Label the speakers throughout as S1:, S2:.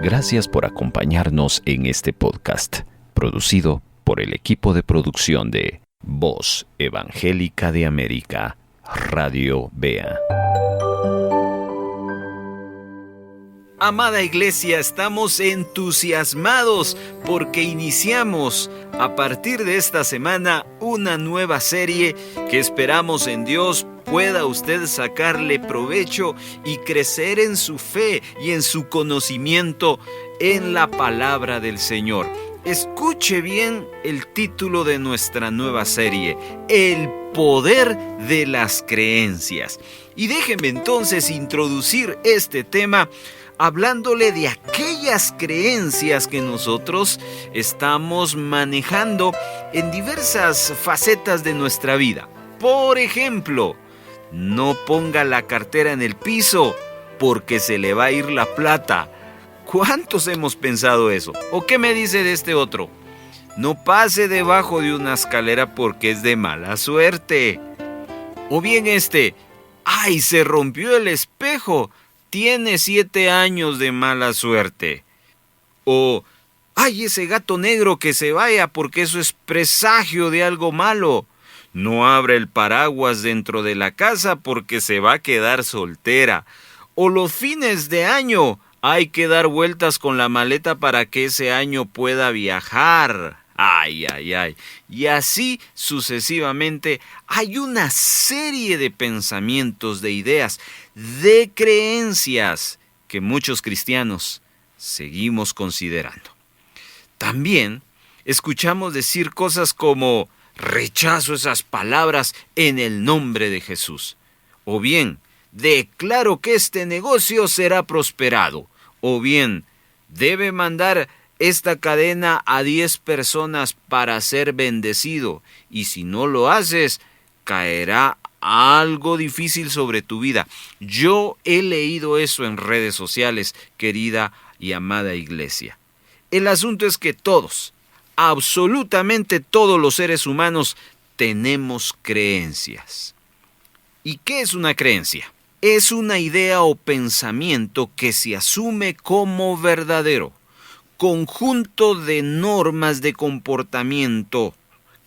S1: Gracias por acompañarnos en este podcast, producido por el equipo de producción de Voz Evangélica de América, Radio Bea.
S2: Amada Iglesia, estamos entusiasmados porque iniciamos a partir de esta semana una nueva serie que esperamos en Dios pueda usted sacarle provecho y crecer en su fe y en su conocimiento en la palabra del Señor. Escuche bien el título de nuestra nueva serie, El poder de las creencias. Y déjenme entonces introducir este tema hablándole de aquellas creencias que nosotros estamos manejando en diversas facetas de nuestra vida. Por ejemplo, no ponga la cartera en el piso porque se le va a ir la plata. ¿Cuántos hemos pensado eso? ¿O qué me dice de este otro? No pase debajo de una escalera porque es de mala suerte. O bien ¡ay, se rompió el espejo! Tiene 7 años de mala suerte. O ¡ay, ese gato negro que se vaya porque eso es presagio de algo malo! No abra el paraguas dentro de la casa porque se va a quedar soltera. O los fines de año, hay que dar vueltas con la maleta para que ese año pueda viajar. ¡Ay, ay, ay! Y así sucesivamente hay una serie de pensamientos, de ideas, de creencias que muchos cristianos seguimos considerando. También escuchamos decir cosas como rechazo esas palabras en el nombre de Jesús. O bien, declaro que este negocio será prosperado. O bien, debe mandar esta cadena a 10 personas para ser bendecido. Y si no lo haces, caerá algo difícil sobre tu vida. Yo he leído eso en redes sociales, querida y amada iglesia. El asunto es que todos, absolutamente todos los seres humanos tenemos creencias. ¿Y qué es una creencia? Es una idea o pensamiento que se asume como verdadero, conjunto de normas de comportamiento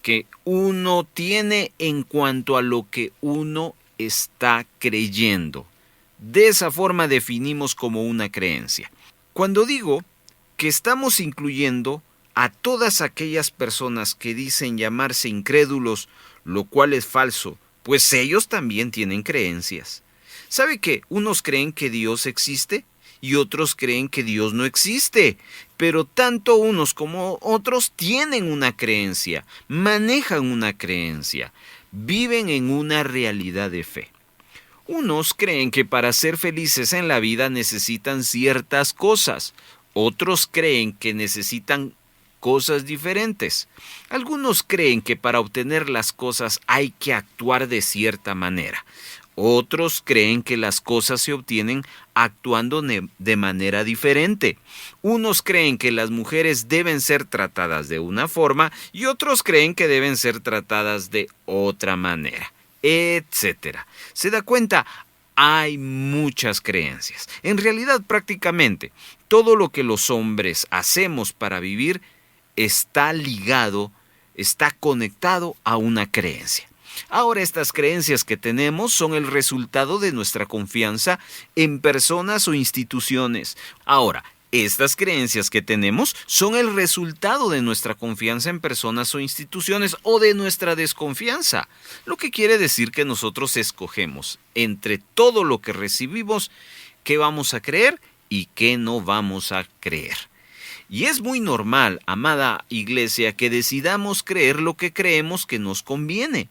S2: que uno tiene en cuanto a lo que uno está creyendo. De esa forma definimos como una creencia. Cuando digo que estamos incluyendo a todas aquellas personas que dicen llamarse incrédulos, lo cual es falso, pues ellos también tienen creencias. ¿Sabe que unos creen que Dios existe y otros creen que Dios no existe? Pero tanto unos como otros tienen una creencia, manejan una creencia, viven en una realidad de fe. Unos creen que para ser felices en la vida necesitan ciertas cosas, otros creen que necesitan cosas diferentes. Algunos creen que para obtener las cosas hay que actuar de cierta manera. Otros creen que las cosas se obtienen actuando de manera diferente. Unos creen que las mujeres deben ser tratadas de una forma y otros creen que deben ser tratadas de otra manera, etcétera. ¿Se da cuenta? Hay muchas creencias. En realidad, prácticamente todo lo que los hombres hacemos para vivir está ligado, está conectado a una creencia. Ahora, estas creencias que tenemos son el resultado de nuestra confianza en personas o instituciones. Ahora, estas creencias que tenemos son el resultado de nuestra confianza en personas o instituciones o de nuestra desconfianza, lo que quiere decir que nosotros escogemos entre todo lo que recibimos qué vamos a creer y qué no vamos a creer. Y es muy normal, amada iglesia, que decidamos creer lo que creemos que nos conviene,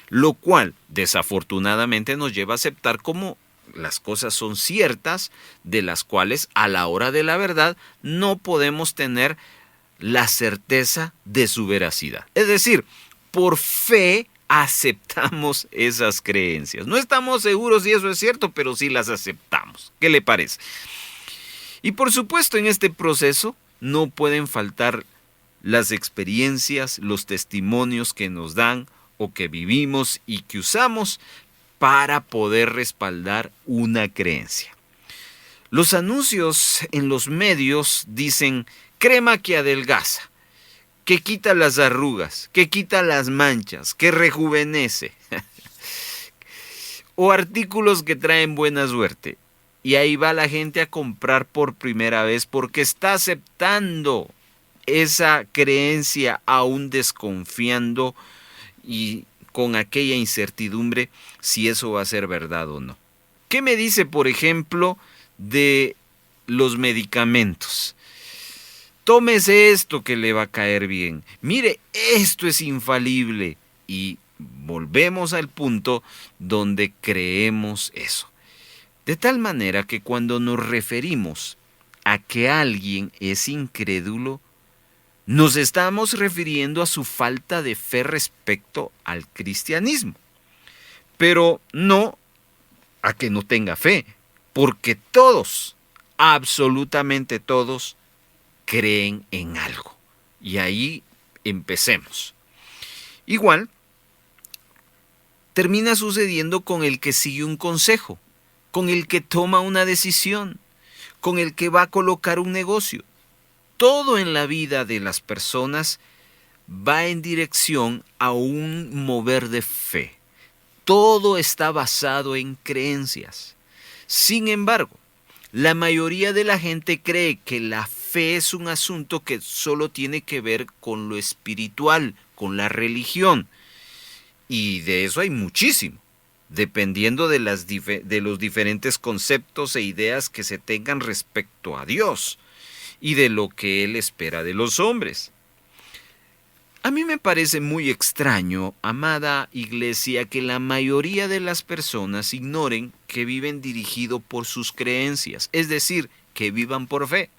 S2: lo cual desafortunadamente nos lleva a aceptar como las cosas son ciertas, de las cuales a la hora de la verdad no podemos tener la certeza de su veracidad. Es decir, por fe aceptamos esas creencias. No estamos seguros si eso es cierto, pero sí las aceptamos. ¿Qué le parece? Y por supuesto, en este proceso no pueden faltar las experiencias, los testimonios que nos dan o que vivimos y que usamos para poder respaldar una creencia. Los anuncios en los medios dicen crema que adelgaza, que quita las arrugas, que quita las manchas, que rejuvenece. O artículos que traen buena suerte. Y ahí va la gente a comprar por primera vez porque está aceptando esa creencia, aún desconfiando y con aquella incertidumbre si eso va a ser verdad o no. ¿Qué me dice, por ejemplo, de los medicamentos? Tómese esto que le va a caer bien. Mire, esto es infalible. Y volvemos al punto donde creemos eso. De tal manera que cuando nos referimos a que alguien es incrédulo, nos estamos refiriendo a su falta de fe respecto al cristianismo. Pero no a que no tenga fe, porque todos, absolutamente todos, creen en algo. Y ahí empecemos. Igual, termina sucediendo con el que sigue un consejo, con el que toma una decisión, con el que va a colocar un negocio. Todo en la vida de las personas va en dirección a un mover de fe. Todo está basado en creencias. Sin embargo, la mayoría de la gente cree que la fe es un asunto que solo tiene que ver con lo espiritual, con la religión. Y de eso hay muchísimo, dependiendo de los diferentes conceptos e ideas que se tengan respecto a Dios y de lo que Él espera de los hombres. A mí me parece muy extraño, amada iglesia, que la mayoría de las personas ignoren que viven dirigido por sus creencias, es decir, que vivan por fe.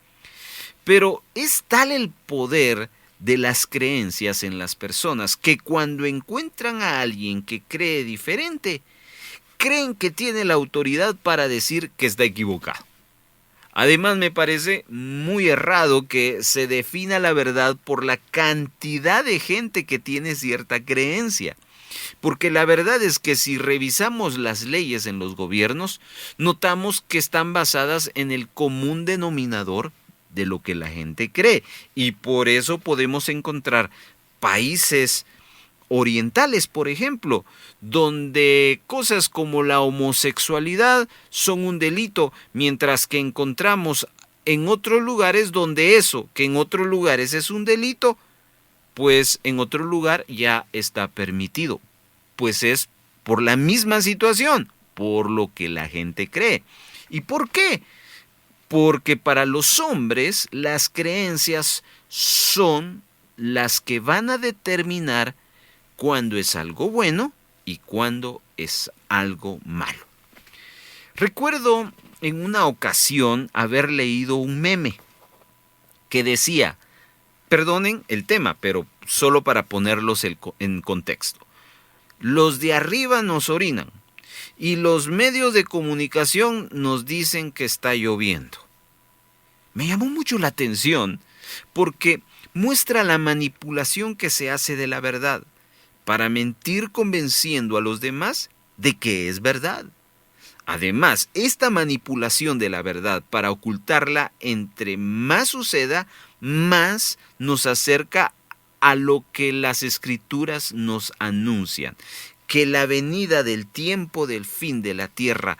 S2: Pero es tal el poder de las creencias en las personas que cuando encuentran a alguien que cree diferente, creen que tiene la autoridad para decir que está equivocado. Además, me parece muy errado que se defina la verdad por la cantidad de gente que tiene cierta creencia. Porque la verdad es que si revisamos las leyes en los gobiernos, notamos que están basadas en el común denominador de lo que la gente cree. Y por eso podemos encontrar países orientales, por ejemplo, donde cosas como la homosexualidad son un delito, mientras que encontramos en otros lugares donde eso, que en otros lugares es un delito, pues en otro lugar ya está permitido. Pues es por la misma situación, por lo que la gente cree. ¿Y por qué? Porque para los hombres las creencias son las que van a determinar cuándo es algo bueno y cuándo es algo malo. Recuerdo en una ocasión haber leído un meme que decía, perdonen el tema, pero solo para ponerlos en contexto. Los de arriba nos orinan y los medios de comunicación nos dicen que está lloviendo. Me llamó mucho la atención porque muestra la manipulación que se hace de la verdad para mentir convenciendo a los demás de que es verdad. Además, esta manipulación de la verdad para ocultarla, entre más suceda, más nos acerca a lo que las Escrituras nos anuncian, que la venida del tiempo del fin de la tierra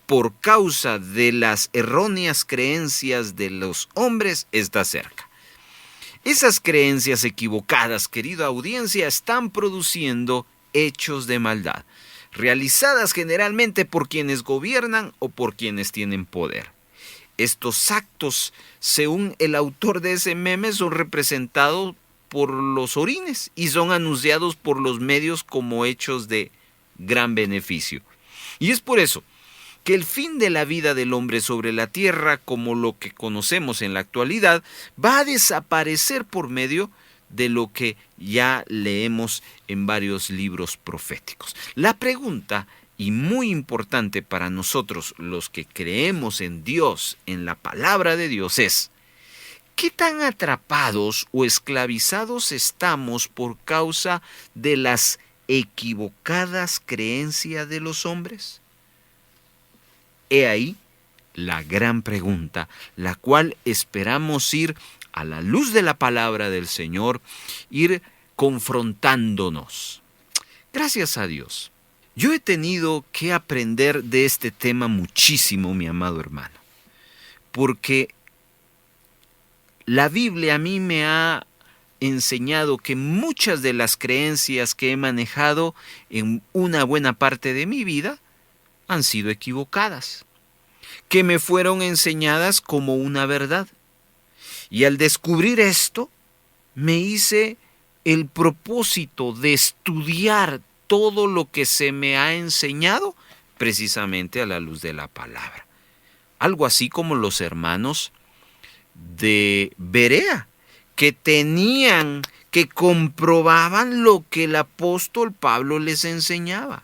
S2: por causa de las erróneas creencias de los hombres está cerca. Esas creencias equivocadas, querida audiencia, están produciendo hechos de maldad, realizadas generalmente por quienes gobiernan o por quienes tienen poder. Estos actos, según el autor de ese meme, son representados por los orines y son anunciados por los medios como hechos de gran beneficio. Y es por eso que el fin de la vida del hombre sobre la tierra, como lo que conocemos en la actualidad, va a desaparecer por medio de lo que ya leemos en varios libros proféticos. La pregunta, y muy importante para nosotros los que creemos en Dios, en la palabra de Dios, es: ¿qué tan atrapados o esclavizados estamos por causa de las equivocadas creencias de los hombres? He ahí la gran pregunta, la cual esperamos ir a la luz de la palabra del Señor, ir confrontándonos. Gracias a Dios. Yo he tenido que aprender de este tema muchísimo, mi amado hermano, porque la Biblia a mí me ha enseñado que muchas de las creencias que he manejado en una buena parte de mi vida han sido equivocadas, que me fueron enseñadas como una verdad. Y al descubrir esto, me hice el propósito de estudiar todo lo que se me ha enseñado precisamente a la luz de la palabra. Algo así como los hermanos de Berea, que comprobaban lo que el apóstol Pablo les enseñaba.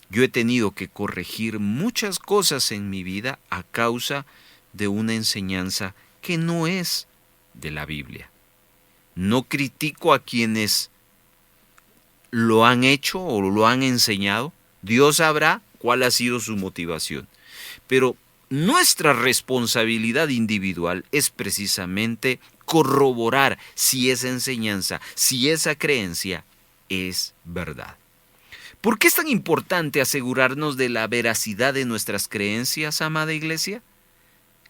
S2: Yo he tenido que corregir muchas cosas en mi vida a causa de una enseñanza que no es de la Biblia. No critico a quienes lo han hecho o lo han enseñado. Dios sabrá cuál ha sido su motivación. Pero nuestra responsabilidad individual es precisamente corroborar si esa enseñanza, si esa creencia es verdad. ¿Por qué es tan importante asegurarnos de la veracidad de nuestras creencias, amada iglesia?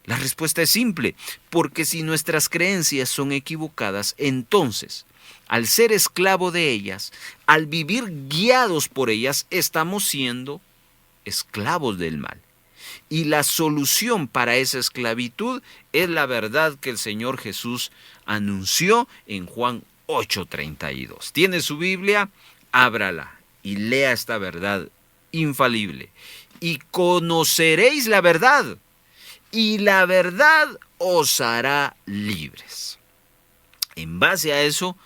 S2: La respuesta es simple, porque si nuestras creencias son equivocadas, entonces, al ser esclavo de ellas, al vivir guiados por ellas, estamos siendo esclavos del mal. Y la solución para esa esclavitud es la verdad que el Señor Jesús anunció en Juan 8:32. ¿Tiene su Biblia? Ábrala y lea esta verdad infalible. Y conoceréis la verdad, y la verdad os hará libres. En base a eso,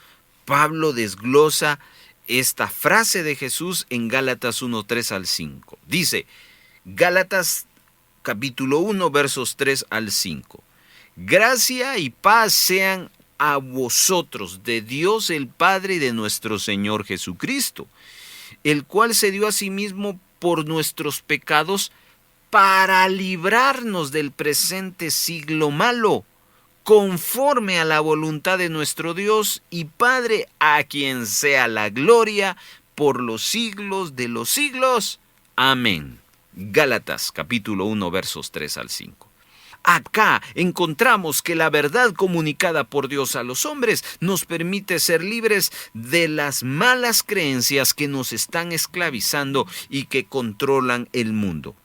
S2: Pablo desglosa esta frase de Jesús en Gálatas 1:3 al 5. Dice, Gálatas capítulo 1, versos 3 al 5. Gracia y paz sean a vosotros de Dios el Padre y de nuestro Señor Jesucristo, el cual se dio a sí mismo por nuestros pecados para librarnos del presente siglo malo, conforme a la voluntad de nuestro Dios y Padre, a quien sea la gloria por los siglos de los siglos. Amén. Gálatas capítulo 1 versos 3 al 5. Acá encontramos que la verdad comunicada por Dios a los hombres nos permite ser libres de las malas creencias que nos están esclavizando y que controlan el mundo.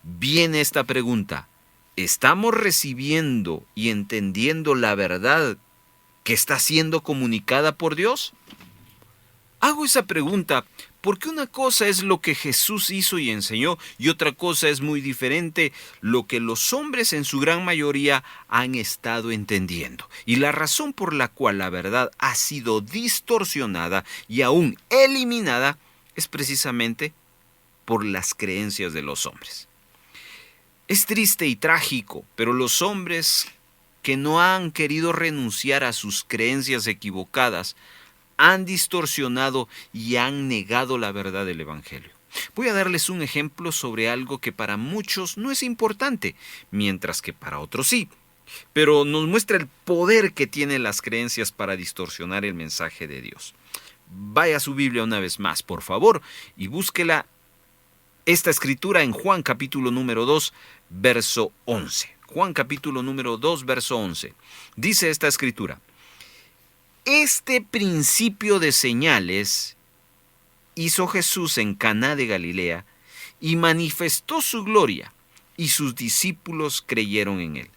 S2: Viene esta pregunta: ¿estamos recibiendo y entendiendo la verdad que está siendo comunicada por Dios? Hago esa pregunta porque una cosa es lo que Jesús hizo y enseñó y otra cosa es muy diferente lo que los hombres en su gran mayoría han estado entendiendo. Y la razón por la cual la verdad ha sido distorsionada y aún eliminada es precisamente por las creencias de los hombres. Es triste y trágico, pero los hombres que no han querido renunciar a sus creencias equivocadas han distorsionado y han negado la verdad del Evangelio. Voy a darles un ejemplo sobre algo que para muchos no es importante, mientras que para otros sí, pero nos muestra el poder que tienen las creencias para distorsionar el mensaje de Dios. Vaya a su Biblia una vez más, por favor, y búsquela esta escritura en Juan capítulo número 2, verso 11. Juan capítulo número 2, verso 11. Dice esta escritura: este principio de señales hizo Jesús en Caná de Galilea y manifestó su gloria, y sus discípulos creyeron en él.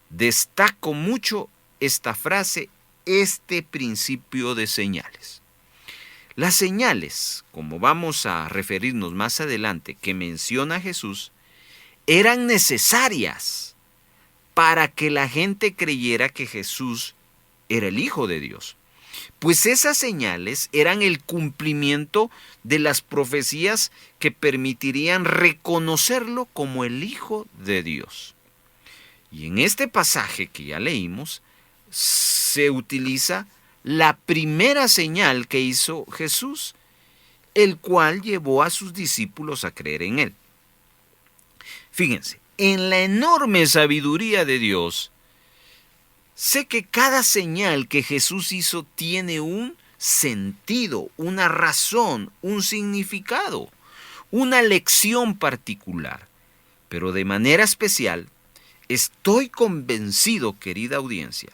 S2: Destaco mucho esta frase, este principio de señales. Las señales, como vamos a referirnos más adelante, que menciona Jesús, eran necesarias para que la gente creyera que Jesús era el Hijo de Dios. Pues esas señales eran el cumplimiento de las profecías que permitirían reconocerlo como el Hijo de Dios. Y en este pasaje que ya leímos, se utiliza la primera señal que hizo Jesús, el cual llevó a sus discípulos a creer en él. Fíjense, en la enorme sabiduría de Dios, sé que cada señal que Jesús hizo tiene un sentido, una razón, un significado, una lección particular. Pero de manera especial, estoy convencido, querida audiencia,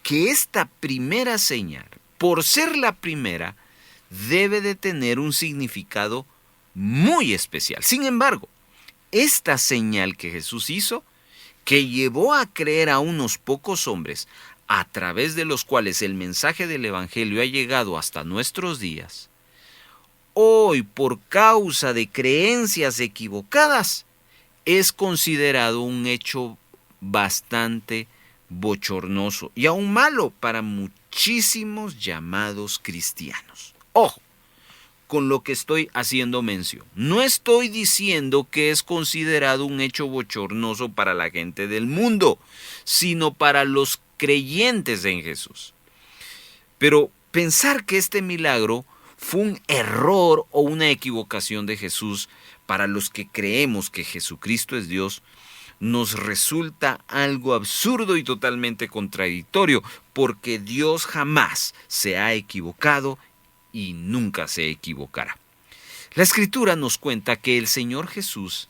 S2: que esta primera señal, por ser la primera, debe de tener un significado muy especial. Sin embargo, esta señal que Jesús hizo, que llevó a creer a unos pocos hombres, a través de los cuales el mensaje del Evangelio ha llegado hasta nuestros días, hoy por causa de creencias equivocadas, es considerado un hecho bastante bochornoso y aún malo para muchísimos llamados cristianos. Ojo con lo que estoy haciendo mención. No estoy diciendo que es considerado un hecho bochornoso para la gente del mundo, sino para los creyentes en Jesús. Pero pensar que este milagro fue un error o una equivocación de Jesús para los que creemos que Jesucristo es Dios, nos resulta algo absurdo y totalmente contradictorio, porque Dios jamás se ha equivocado y nunca se equivocará. La Escritura nos cuenta que el Señor Jesús,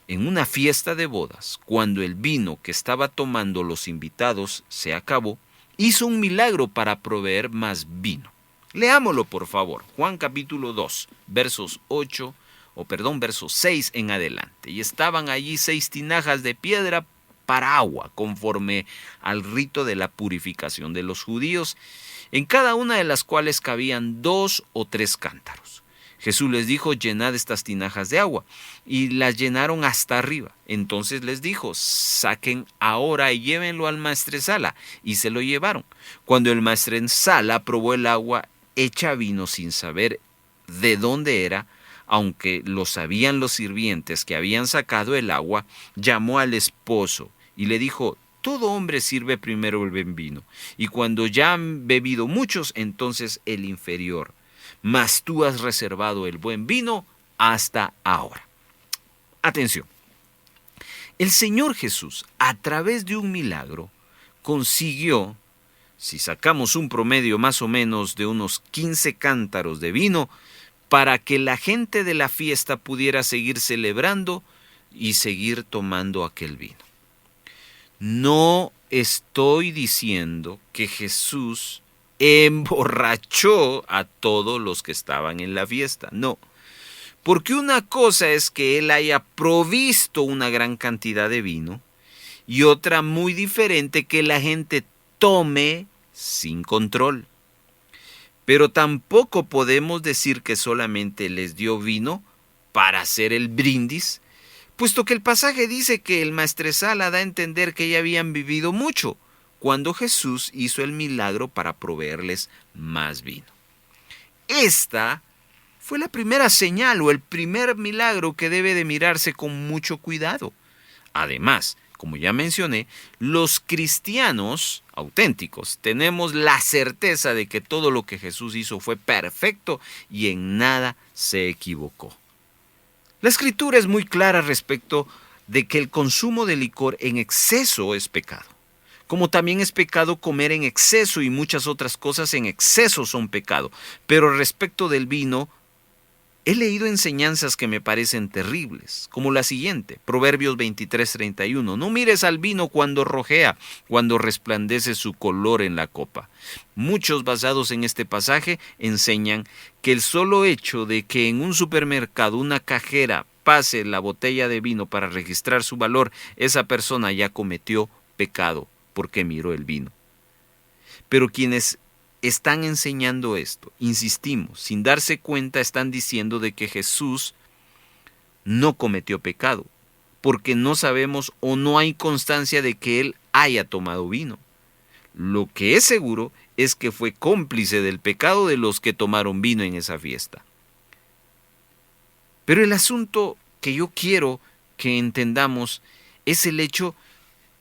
S2: en una fiesta de bodas, cuando el vino que estaba tomando los invitados se acabó, hizo un milagro para proveer más vino. Leámoslo, por favor. Juan capítulo 2, versos 6 en adelante. Y estaban allí 6 tinajas de piedra para agua, conforme al rito de la purificación de los judíos, en cada una de las cuales cabían 2 o 3 cántaros. Jesús les dijo: llenad estas tinajas de agua, y las llenaron hasta arriba. Entonces les dijo: saquen ahora y llévenlo al maestresala, y se lo llevaron. Cuando el maestresala probó el agua hecha vino sin saber de dónde era, aunque lo sabían los sirvientes que habían sacado el agua, llamó al esposo y le dijo: todo hombre sirve primero el buen vino, y cuando ya han bebido muchos, entonces el inferior. Mas tú has reservado el buen vino hasta ahora. Atención. El Señor Jesús, a través de un milagro, consiguió, si sacamos un promedio más o menos de unos 15 cántaros de vino, para que la gente de la fiesta pudiera seguir celebrando y seguir tomando aquel vino. No estoy diciendo que Jesús emborrachó a todos los que estaban en la fiesta, no. Porque una cosa es que Él haya provisto una gran cantidad de vino y otra muy diferente que la gente tome sin control. Pero tampoco podemos decir que solamente les dio vino para hacer el brindis, puesto que el pasaje dice que el maestresala da a entender que ya habían vivido mucho, cuando Jesús hizo el milagro para proveerles más vino. Esta fue la primera señal o el primer milagro que debe de mirarse con mucho cuidado. Además, como ya mencioné, los cristianos auténticos tenemos la certeza de que todo lo que Jesús hizo fue perfecto y en nada se equivocó. La Escritura es muy clara respecto de que el consumo de licor en exceso es pecado, como también es pecado comer en exceso y muchas otras cosas en exceso son pecado. Pero respecto del vino, he leído enseñanzas que me parecen terribles, como la siguiente, Proverbios 23:31. No mires al vino cuando rojea, cuando resplandece su color en la copa. Muchos basados en este pasaje enseñan que el solo hecho de que en un supermercado una cajera pase la botella de vino para registrar su valor, esa persona ya cometió pecado porque miró el vino. Pero quienes están enseñando esto, insistimos, sin darse cuenta están diciendo de que Jesús no cometió pecado, porque no sabemos o no hay constancia de que Él haya tomado vino. Lo que es seguro es que fue cómplice del pecado de los que tomaron vino en esa fiesta. Pero el asunto que yo quiero que entendamos es el hecho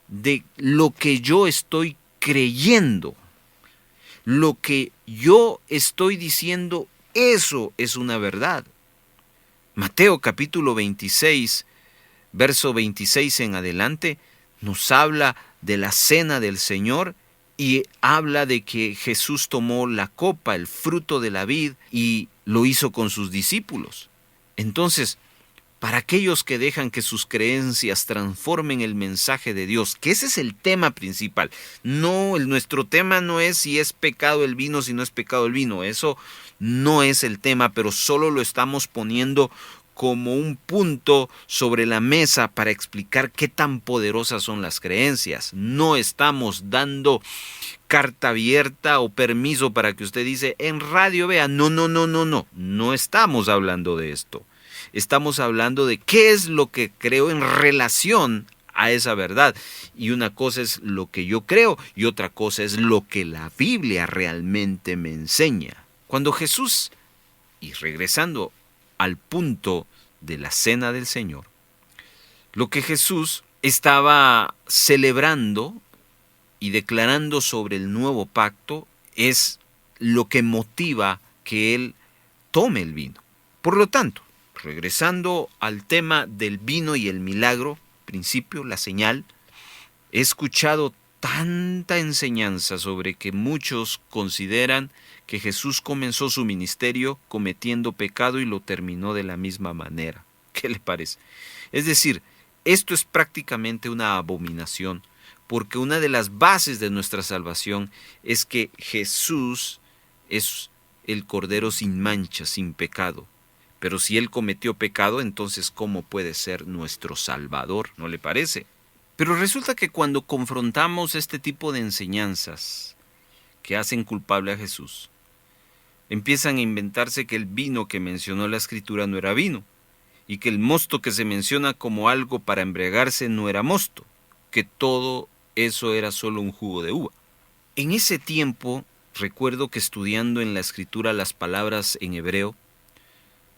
S2: de lo que yo estoy creyendo. Lo que yo estoy diciendo, eso es una verdad. Mateo capítulo 26, verso 26 en adelante, nos habla de la cena del Señor y habla de que Jesús tomó la copa, el fruto de la vid, y lo hizo con sus discípulos. Entonces, para aquellos que dejan que sus creencias transformen el mensaje de Dios, que ese es el tema principal. Nuestro tema no es si es pecado el vino, si no es pecado el vino. Eso no es el tema, pero solo lo estamos poniendo como un punto sobre la mesa para explicar qué tan poderosas son las creencias. No estamos dando carta abierta o permiso para que usted dice en radio vea. No estamos hablando de esto. Estamos hablando de qué es lo que creo en relación a esa verdad. Y una cosa es lo que yo creo y otra cosa es lo que la Biblia realmente me enseña. Cuando Jesús, y regresando al punto de la cena del Señor, lo que Jesús estaba celebrando y declarando sobre el nuevo pacto es lo que motiva que Él tome el vino. Por lo tanto, regresando al tema del vino y el milagro, principio, la señal, he escuchado tanta enseñanza sobre que muchos consideran que Jesús comenzó su ministerio cometiendo pecado y lo terminó de la misma manera. ¿Qué le parece? Es decir, esto es prácticamente una abominación, porque una de las bases de nuestra salvación es que Jesús es el Cordero sin mancha, sin pecado. Pero si Él cometió pecado, entonces ¿cómo puede ser nuestro Salvador? ¿No le parece? Pero resulta que cuando confrontamos este tipo de enseñanzas que hacen culpable a Jesús, empiezan a inventarse que el vino que mencionó la Escritura no era vino, y que el mosto que se menciona como algo para embriagarse no era mosto, que todo eso era solo un jugo de uva. En ese tiempo, recuerdo que estudiando en la Escritura las palabras en hebreo,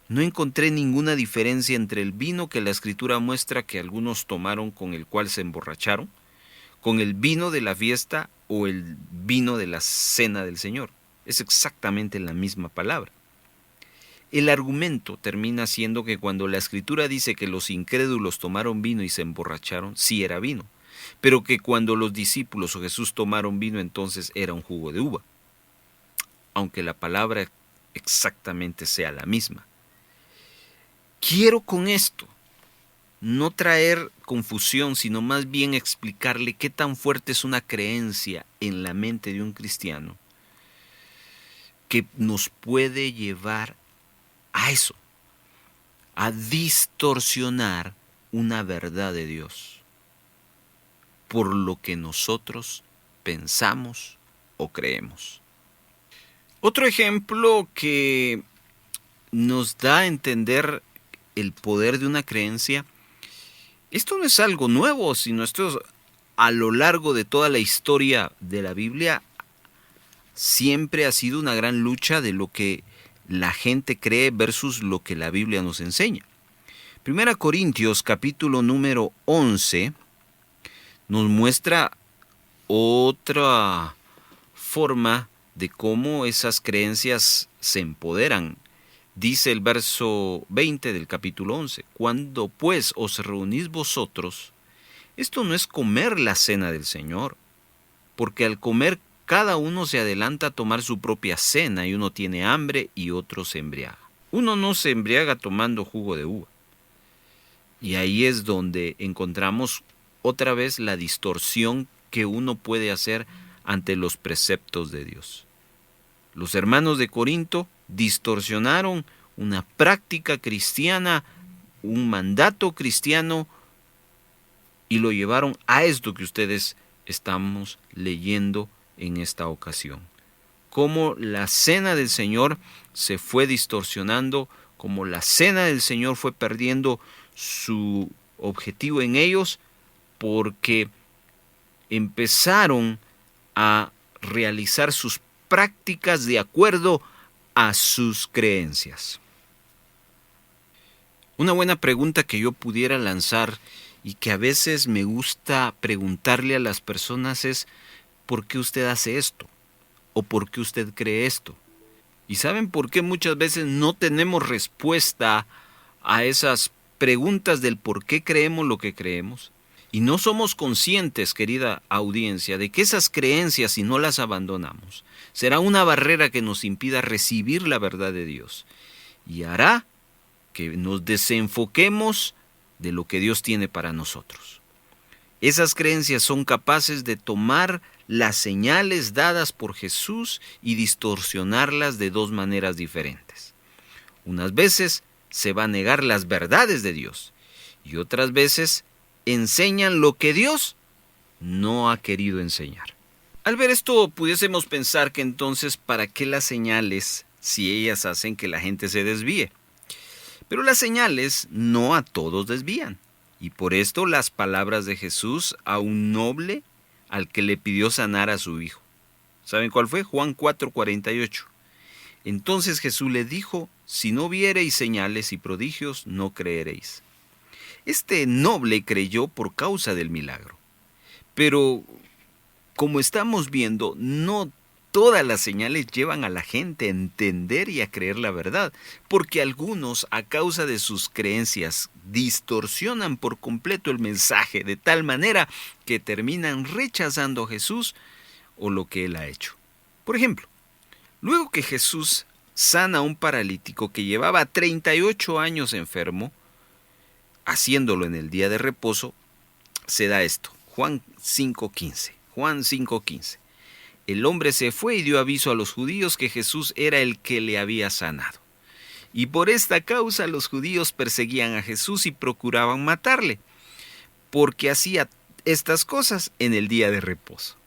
S2: no encontré ninguna diferencia entre el vino que la Escritura muestra que algunos tomaron con el cual se emborracharon, con el vino de la fiesta o el vino de la cena del Señor. Es exactamente la misma palabra. El argumento termina siendo que cuando la Escritura dice que los incrédulos tomaron vino y se emborracharon, sí era vino, pero que cuando los discípulos o Jesús tomaron vino, entonces era un jugo de uva, aunque la palabra exactamente sea la misma. Quiero con esto no traer confusión, sino más bien explicarle qué tan fuerte es una creencia en la mente de un cristiano que nos puede llevar a eso, a distorsionar una verdad de Dios por lo que nosotros pensamos o creemos. Otro ejemplo que nos da a entender el poder de una creencia, esto no es algo nuevo, sino esto es a lo largo de toda la historia de la Biblia, siempre ha sido una gran lucha de lo que la gente cree versus lo que la Biblia nos enseña. 1 Corintios capítulo número 11 nos muestra otra forma de cómo esas creencias se empoderan. Dice el verso 20 del capítulo 11, cuando pues os reunís vosotros, esto no es comer la cena del Señor, porque al comer cada uno se adelanta a tomar su propia cena y uno tiene hambre y otro se embriaga. Uno no se embriaga tomando jugo de uva. Y ahí es donde encontramos otra vez la distorsión que uno puede hacer ante los preceptos de Dios. Los hermanos de Corinto distorsionaron una práctica cristiana, un mandato cristiano, y lo llevaron a esto que ustedes estamos leyendo en esta ocasión. Cómo la cena del Señor se fue distorsionando, cómo la cena del Señor fue perdiendo su objetivo en ellos, porque empezaron a realizar sus prácticas de acuerdo a sus creencias. Una buena pregunta que yo pudiera lanzar y que a veces me gusta preguntarle a las personas es ¿por qué usted hace esto? ¿O por qué usted cree esto? ¿Y saben por qué muchas veces no tenemos respuesta a esas preguntas del por qué creemos lo que creemos. Y no somos conscientes, querida audiencia, de que esas creencias, si no las abandonamos, será una barrera que nos impida recibir la verdad de Dios y hará que nos desenfoquemos de lo que Dios tiene para nosotros. Esas creencias son capaces de tomar las señales dadas por Jesús y distorsionarlas de dos maneras diferentes. Unas veces se va a negar las verdades de Dios y otras veces enseñan lo que Dios no ha querido enseñar. Al ver esto, pudiésemos pensar que entonces, ¿para qué las señales si ellas hacen que la gente se desvíe? Pero las señales no a todos desvían. Y por esto las palabras de Jesús a un noble al que le pidió sanar a su hijo. ¿Saben cuál fue? Juan 4:48. Entonces Jesús le dijo, si no viereis señales y prodigios, no creeréis. Este noble creyó por causa del milagro. Pero, como estamos viendo, no todas las señales llevan a la gente a entender y a creer la verdad, porque algunos, a causa de sus creencias, distorsionan por completo el mensaje de tal manera que terminan rechazando a Jesús o lo que Él ha hecho. Por ejemplo, luego que Jesús sana a un paralítico que llevaba 38 años enfermo, haciéndolo en el día de reposo, se da esto. Juan 5:15. El hombre se fue y dio aviso a los judíos que Jesús era el que le había sanado. Y por esta causa los judíos perseguían a Jesús y procuraban matarle, porque hacía estas cosas en el día de reposo.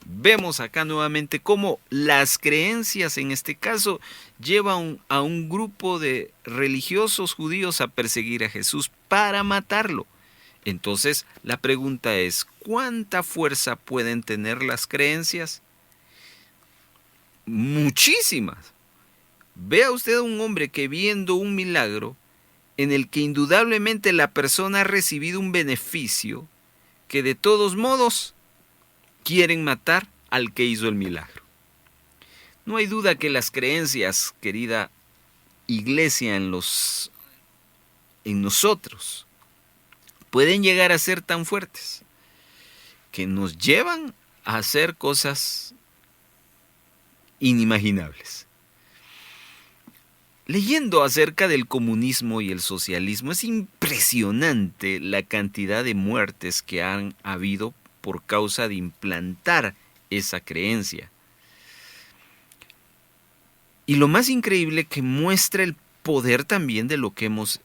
S2: Vemos acá nuevamente cómo las creencias en este caso llevan a un grupo de religiosos judíos a perseguir a Jesús para matarlo. Entonces la pregunta es, ¿cuánta fuerza pueden tener las creencias? Muchísimas. Vea usted a un hombre que viendo un milagro en el que indudablemente la persona ha recibido un beneficio, que de todos modos quieren matar al que hizo el milagro. No hay duda que las creencias, querida iglesia, en nosotros, pueden llegar a ser tan fuertes que nos llevan a hacer cosas inimaginables. Leyendo acerca del comunismo y el socialismo, es impresionante la cantidad de muertes que han habido por causa de implantar esa creencia. Y lo más increíble, que muestra el poder también de lo que hemos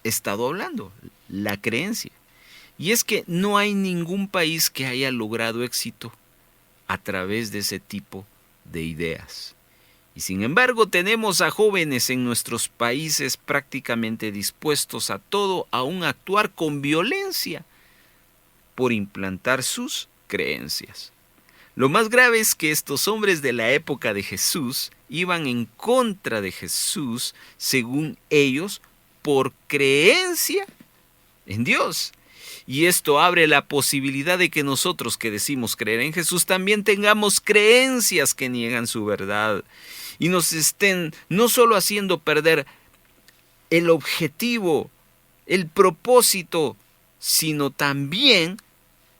S2: estado hablando, la creencia. Y es que no hay ningún país que haya logrado éxito a través de ese tipo de ideas. Y sin embargo tenemos a jóvenes en nuestros países prácticamente dispuestos a todo, aún actuar con violencia por implantar sus creencias. Lo más grave es que estos hombres de la época de Jesús iban en contra de Jesús, según ellos, por creencia en Dios. Y esto abre la posibilidad de que nosotros que decimos creer en Jesús también tengamos creencias que niegan su verdad y nos estén no solo haciendo perder el objetivo, el propósito, sino también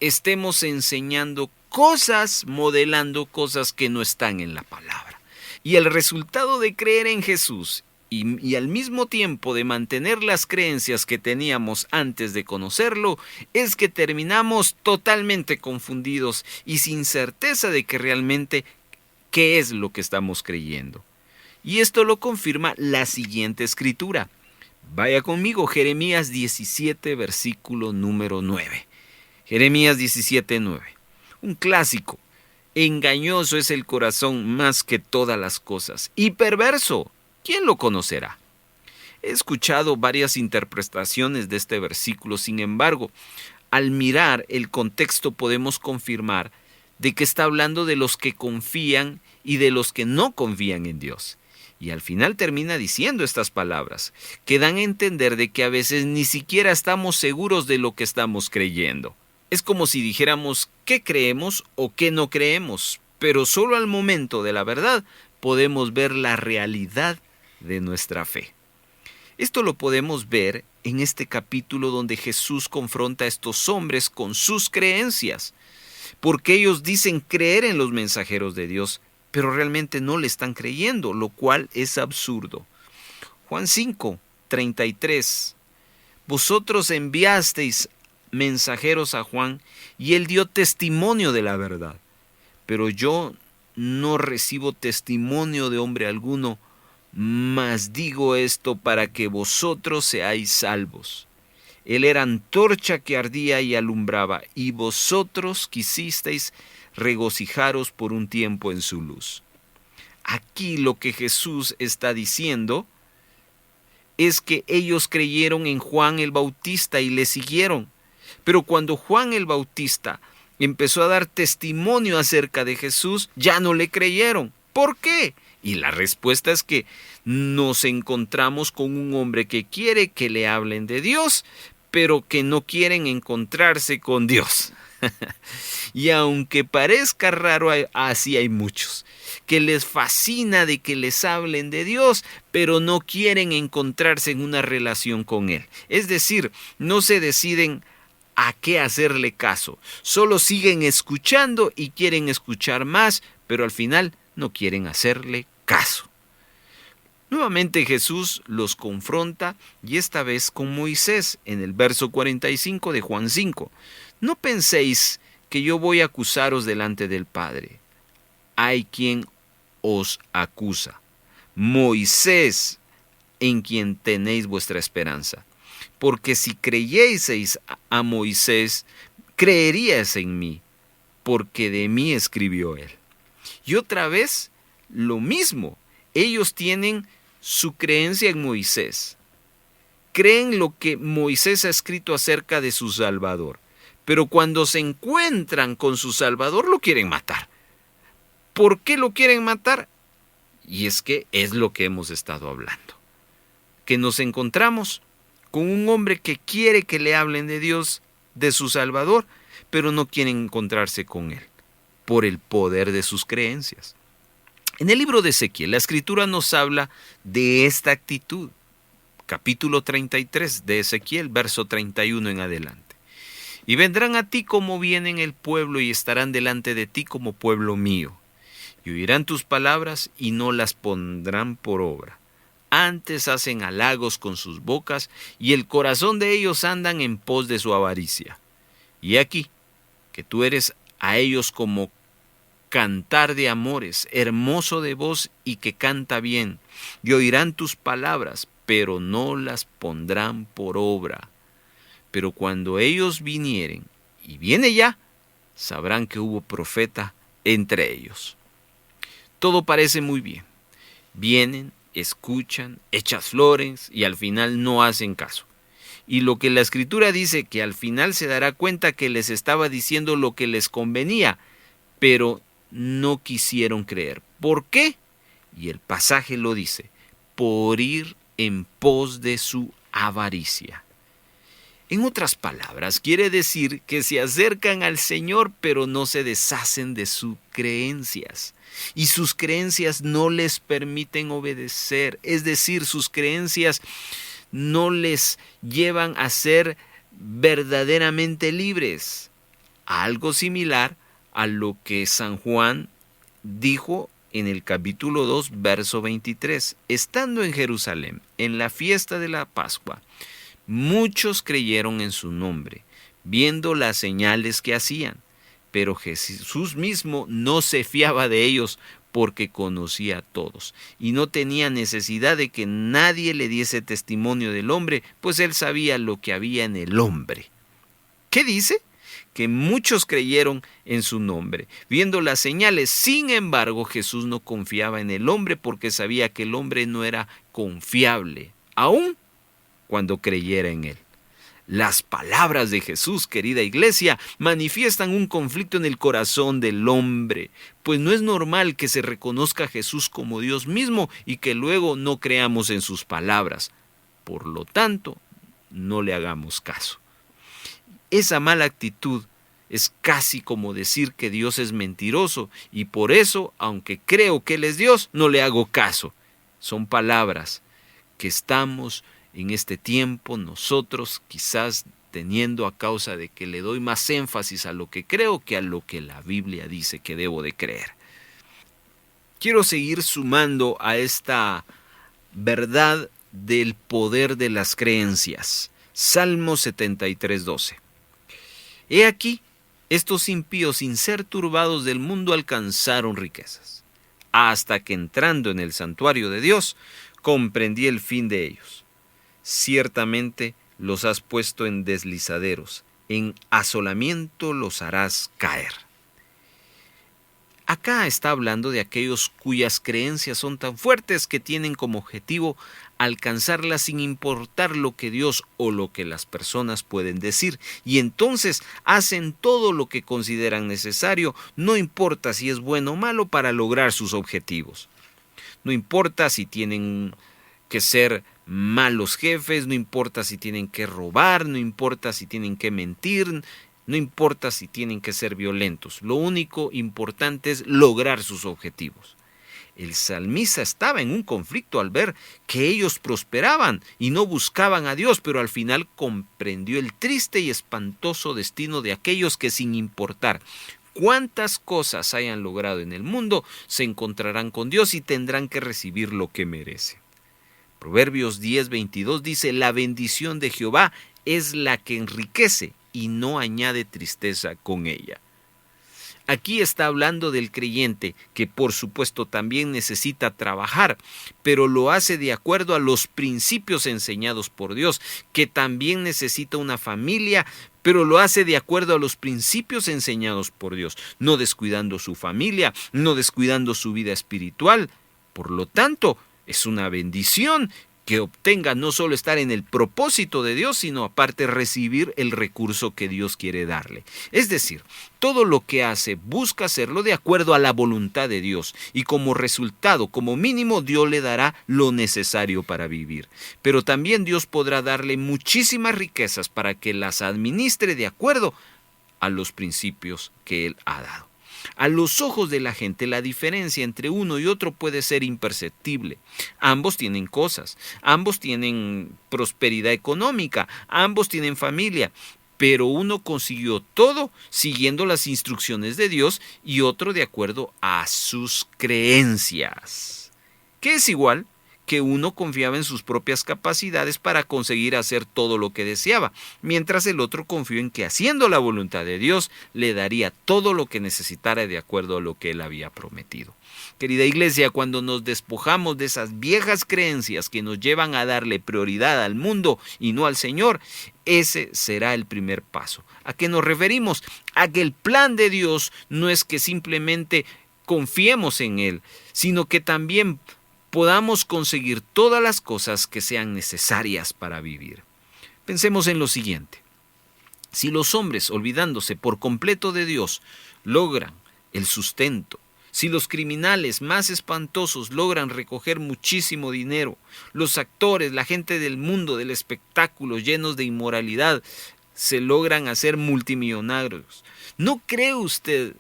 S2: estemos enseñando cosas, modelando cosas que no están en la palabra. Y el resultado de creer en Jesús y al mismo tiempo de mantener las creencias que teníamos antes de conocerlo, es que terminamos totalmente confundidos y sin certeza de que realmente qué es lo que estamos creyendo. Y esto lo confirma la siguiente escritura. Vaya conmigo, Jeremías 17, versículo número 9. Jeremías 17:9. Un clásico. Engañoso es el corazón más que todas las cosas, y perverso. ¿Quién lo conocerá? He escuchado varias interpretaciones de este versículo, sin embargo, al mirar el contexto podemos confirmar de que está hablando de los que confían y de los que no confían en Dios. Y al final termina diciendo estas palabras, que dan a entender de que a veces ni siquiera estamos seguros de lo que estamos creyendo. Es como si dijéramos qué creemos o qué no creemos, pero solo al momento de la verdad podemos ver la realidad de nuestra fe. Esto lo podemos ver en este capítulo donde Jesús confronta a estos hombres con sus creencias, porque ellos dicen creer en los mensajeros de Dios, pero realmente no le están creyendo, lo cual es absurdo. Juan 5:33. Vosotros enviasteis mensajeros a Juan y él dio testimonio de la verdad, pero yo no recibo testimonio de hombre alguno, mas digo esto para que vosotros seáis salvos. Él era antorcha que ardía y alumbraba, y vosotros quisisteis regocijaros por un tiempo en su luz. Aquí lo que Jesús está diciendo es que ellos creyeron en Juan el Bautista y le siguieron. Pero cuando Juan el Bautista empezó a dar testimonio acerca de Jesús, ya no le creyeron. ¿Por qué? Y la respuesta es que nos encontramos con un hombre que quiere que le hablen de Dios, pero que no quieren encontrarse con Dios. Y aunque parezca raro, así hay muchos que les fascina de que les hablen de Dios, pero no quieren encontrarse en una relación con Él. Es decir, no se deciden a qué hacerle caso, solo siguen escuchando y quieren escuchar más, pero al final no quieren hacerle caso. Nuevamente Jesús los confronta, y esta vez con Moisés, en el verso 45 de Juan 5. No penséis que yo voy a acusaros delante del Padre. Hay quien os acusa, Moisés, en quien tenéis vuestra esperanza. Porque si creyeseis a Moisés, creeríais en mí, porque de mí escribió él. Y otra vez, lo mismo. Ellos tienen su creencia en Moisés. Creen lo que Moisés ha escrito acerca de su Salvador. Pero cuando se encuentran con su Salvador, lo quieren matar. ¿Por qué lo quieren matar? Y es que es lo que hemos estado hablando. Que nos encontramos con un hombre que quiere que le hablen de Dios, de su Salvador, pero no quieren encontrarse con él, por el poder de sus creencias. En el libro de Ezequiel, la Escritura nos habla de esta actitud. Capítulo 33 de Ezequiel, verso 31 en adelante. Y vendrán a ti como vienen el pueblo y estarán delante de ti como pueblo mío. Y oirán tus palabras y no las pondrán por obra. Antes hacen halagos con sus bocas y el corazón de ellos andan en pos de su avaricia. Y aquí, que tú eres a ellos como cantar de amores, hermoso de voz y que canta bien. Y oirán tus palabras, pero no las pondrán por obra. Pero cuando ellos vinieren, y viene ya, sabrán que hubo profeta entre ellos. Todo parece muy bien. Vienen, escuchan, echas flores y al final no hacen caso. Y lo que la Escritura dice, que al final se dará cuenta que les estaba diciendo lo que les convenía, pero no quisieron creer. ¿Por qué? Y el pasaje lo dice, por ir en pos de su avaricia. En otras palabras, quiere decir que se acercan al Señor, pero no se deshacen de sus creencias. Y sus creencias no les permiten obedecer. Es decir, sus creencias no les llevan a ser verdaderamente libres. Algo similar a lo que San Juan dijo en el capítulo 2, verso 23. Estando en Jerusalén, en la fiesta de la Pascua, muchos creyeron en su nombre, viendo las señales que hacían. Pero Jesús mismo no se fiaba de ellos porque conocía a todos y no tenía necesidad de que nadie le diese testimonio del hombre, pues él sabía lo que había en el hombre. ¿Qué dice? Que muchos creyeron en su nombre, viendo las señales. Sin embargo, Jesús no confiaba en el hombre porque sabía que el hombre no era confiable, aun cuando creyera en él. Las palabras de Jesús, querida iglesia, manifiestan un conflicto en el corazón del hombre, pues no es normal que se reconozca a Jesús como Dios mismo y que luego no creamos en sus palabras. Por lo tanto, no le hagamos caso. Esa mala actitud es casi como decir que Dios es mentiroso y por eso, aunque creo que Él es Dios, no le hago caso. Son palabras que estamos en este tiempo nosotros quizás teniendo a causa de que le doy más énfasis a lo que creo que a lo que la Biblia dice que debo de creer. Quiero seguir sumando a esta verdad del poder de las creencias. Salmo 73:12. He aquí, estos impíos sin ser turbados del mundo alcanzaron riquezas, hasta que entrando en el santuario de Dios, comprendí el fin de ellos. Ciertamente los has puesto en deslizaderos, en asolamiento los harás caer. Acá está hablando de aquellos cuyas creencias son tan fuertes que tienen como objetivo alcanzarlas sin importar lo que Dios o lo que las personas pueden decir, y entonces hacen todo lo que consideran necesario, no importa si es bueno o malo, para lograr sus objetivos. No importa si tienen que ser malos jefes, no importa si tienen que robar, no importa si tienen que mentir, no importa si tienen que ser violentos. Lo único importante es lograr sus objetivos. El salmista estaba en un conflicto al ver que ellos prosperaban y no buscaban a Dios, pero al final comprendió el triste y espantoso destino de aquellos que, sin importar cuántas cosas hayan logrado en el mundo, se encontrarán con Dios y tendrán que recibir lo que merecen. Proverbios 10:22 dice: la bendición de Jehová es la que enriquece y no añade tristeza con ella. Aquí está hablando del creyente que por supuesto también necesita trabajar, pero lo hace de acuerdo a los principios enseñados por Dios, que también necesita una familia, pero lo hace de acuerdo a los principios enseñados por Dios, no descuidando su familia, no descuidando su vida espiritual. Por lo tanto, es una bendición que obtenga no solo estar en el propósito de Dios, sino aparte recibir el recurso que Dios quiere darle. Es decir, todo lo que hace busca hacerlo de acuerdo a la voluntad de Dios, y como resultado, como mínimo, Dios le dará lo necesario para vivir. Pero también Dios podrá darle muchísimas riquezas para que las administre de acuerdo a los principios que Él ha dado. A los ojos de la gente, la diferencia entre uno y otro puede ser imperceptible. Ambos tienen cosas, ambos tienen prosperidad económica, ambos tienen familia, pero uno consiguió todo siguiendo las instrucciones de Dios y otro de acuerdo a sus creencias, que es igual que uno confiaba en sus propias capacidades para conseguir hacer todo lo que deseaba, mientras el otro confió en que haciendo la voluntad de Dios le daría todo lo que necesitara de acuerdo a lo que Él había prometido. Querida iglesia, cuando nos despojamos de esas viejas creencias que nos llevan a darle prioridad al mundo y no al Señor, ese será el primer paso. ¿A qué nos referimos? A que el plan de Dios no es que simplemente confiemos en Él, sino que también podamos conseguir todas las cosas que sean necesarias para vivir. Pensemos en lo siguiente: si los hombres, olvidándose por completo de Dios, logran el sustento, si los criminales más espantosos logran recoger muchísimo dinero, los actores, la gente del mundo del espectáculo llenos de inmoralidad, se logran hacer multimillonarios, ¿no cree usted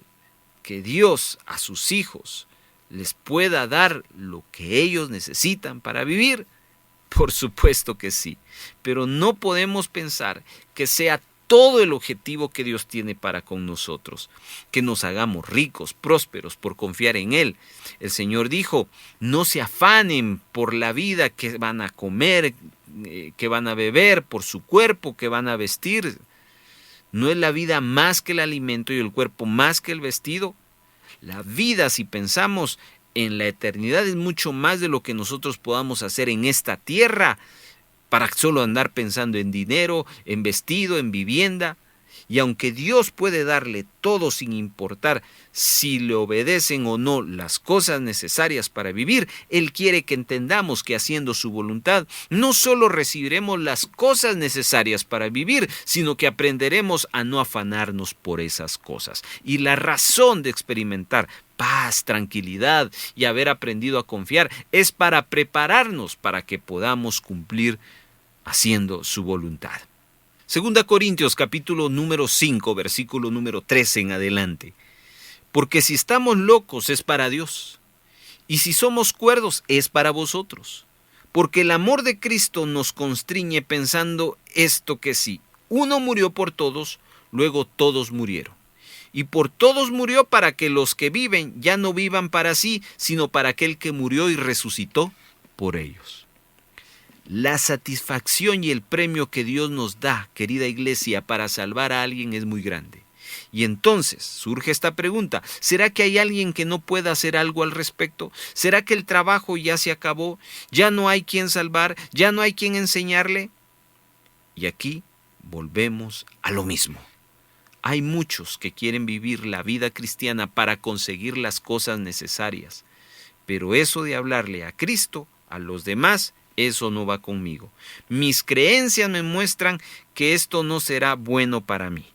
S2: que Dios a sus hijos les pueda dar lo que ellos necesitan para vivir? Por supuesto que sí, pero no podemos pensar que sea todo el objetivo que Dios tiene para con nosotros, que nos hagamos ricos, prósperos por confiar en Él. El Señor dijo: no se afanen por la vida que van a comer, que van a beber, por su cuerpo que van a vestir. ¿No es la vida más que el alimento y el cuerpo más que el vestido? La vida, si pensamos en la eternidad, es mucho más de lo que nosotros podamos hacer en esta tierra para solo andar pensando en dinero, en vestido, en vivienda. Y aunque Dios puede darle todo sin importar si le obedecen o no las cosas necesarias para vivir, Él quiere que entendamos que haciendo su voluntad no solo recibiremos las cosas necesarias para vivir, sino que aprenderemos a no afanarnos por esas cosas. Y la razón de experimentar paz, tranquilidad y haber aprendido a confiar es para prepararnos para que podamos cumplir haciendo su voluntad. 2 Corintios capítulo número 5, versículo número 13 en adelante. Porque si estamos locos es para Dios, y si somos cuerdos es para vosotros. Porque el amor de Cristo nos constriñe pensando esto que sí, uno murió por todos, luego todos murieron. Y por todos murió para que los que viven ya no vivan para sí, sino para aquel que murió y resucitó por ellos. La satisfacción y el premio que Dios nos da, querida iglesia, para salvar a alguien es muy grande. Y entonces surge esta pregunta: ¿será que hay alguien que no pueda hacer algo al respecto? ¿Será que el trabajo ya se acabó? ¿Ya no hay quien salvar? ¿Ya no hay quien enseñarle? Y aquí volvemos a lo mismo. Hay muchos que quieren vivir la vida cristiana para conseguir las cosas necesarias, pero eso de hablarle a Cristo, a los demás, eso no va conmigo. Mis creencias me muestran que esto no será bueno para mí.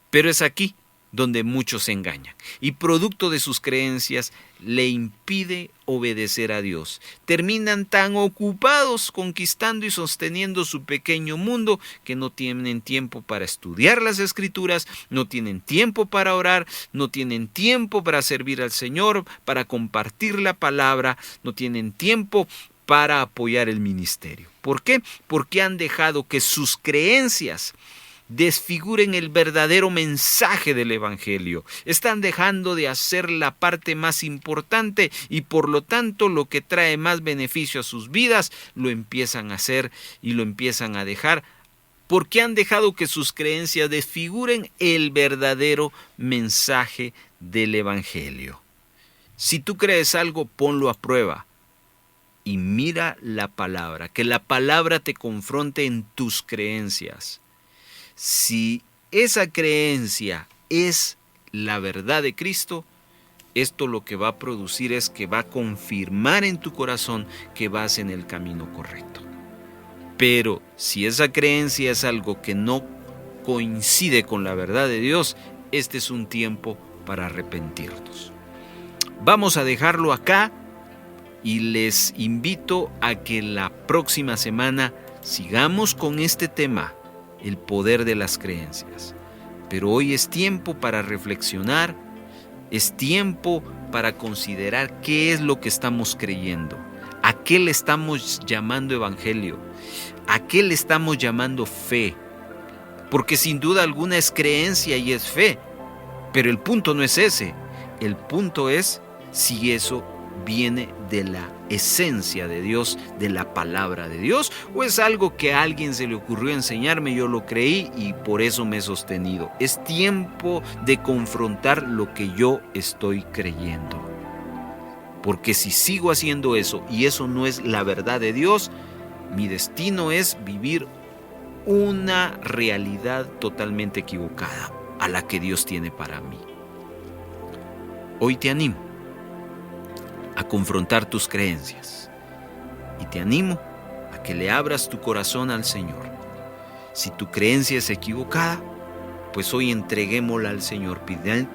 S2: Pero es aquí donde muchos se engañan y producto de sus creencias le impide obedecer a Dios. Terminan tan ocupados conquistando y sosteniendo su pequeño mundo que no tienen tiempo para estudiar las Escrituras, no tienen tiempo para orar, no tienen tiempo para servir al Señor, para compartir la palabra, no tienen tiempo para apoyar el ministerio. ¿Por qué? Porque han dejado que sus creencias desfiguren el verdadero mensaje del Evangelio. Están dejando de hacer la parte más importante y por lo tanto lo que trae más beneficio a sus vidas lo empiezan a hacer y lo empiezan a dejar porque han dejado que sus creencias desfiguren el verdadero mensaje del Evangelio. Si tú crees algo, ponlo a prueba y mira la palabra, que la palabra te confronte en tus creencias. Si esa creencia es la verdad de Cristo, esto lo que va a producir es que va a confirmar en tu corazón que vas en el camino correcto. Pero si esa creencia es algo que no coincide con la verdad de Dios, este es un tiempo para arrepentirnos. Vamos a dejarlo acá y les invito a que la próxima semana sigamos con este tema, el poder de las creencias. Pero hoy es tiempo para reflexionar, es tiempo para considerar qué es lo que estamos creyendo, a qué le estamos llamando evangelio, a qué le estamos llamando fe, porque sin duda alguna es creencia y es fe, pero el punto no es ese, el punto es si eso viene de la esencia de Dios, de la palabra de Dios, o es algo que a alguien se le ocurrió enseñarme, yo lo creí y por eso me he sostenido. Es tiempo de confrontar lo que yo estoy creyendo. Porque si sigo haciendo eso y eso no es la verdad de Dios, mi destino es vivir una realidad totalmente equivocada a la que Dios tiene para mí. Hoy te animo a confrontar tus creencias y te animo a que le abras tu corazón al Señor. Si tu creencia es equivocada, pues hoy entreguémosla al Señor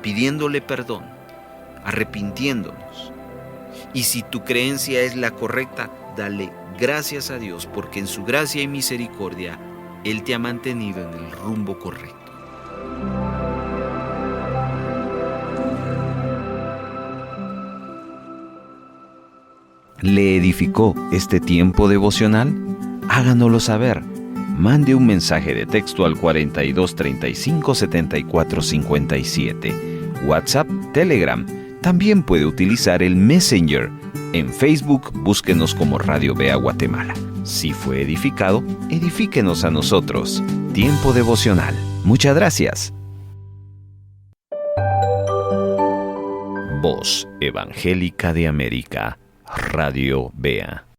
S2: pidiéndole perdón, arrepintiéndonos. Y si tu creencia es la correcta, dale gracias a Dios porque en su gracia y misericordia Él te ha mantenido en el rumbo correcto.
S1: ¿Le edificó este tiempo devocional? Háganoslo saber. Mande un mensaje de texto al 42 35 74 57. WhatsApp, Telegram. También puede utilizar el Messenger. En Facebook, búsquenos como Radio Bea Guatemala. Si fue edificado, edifíquenos a nosotros. Tiempo devocional. Muchas gracias. Voz Evangélica de América. Radio Bea.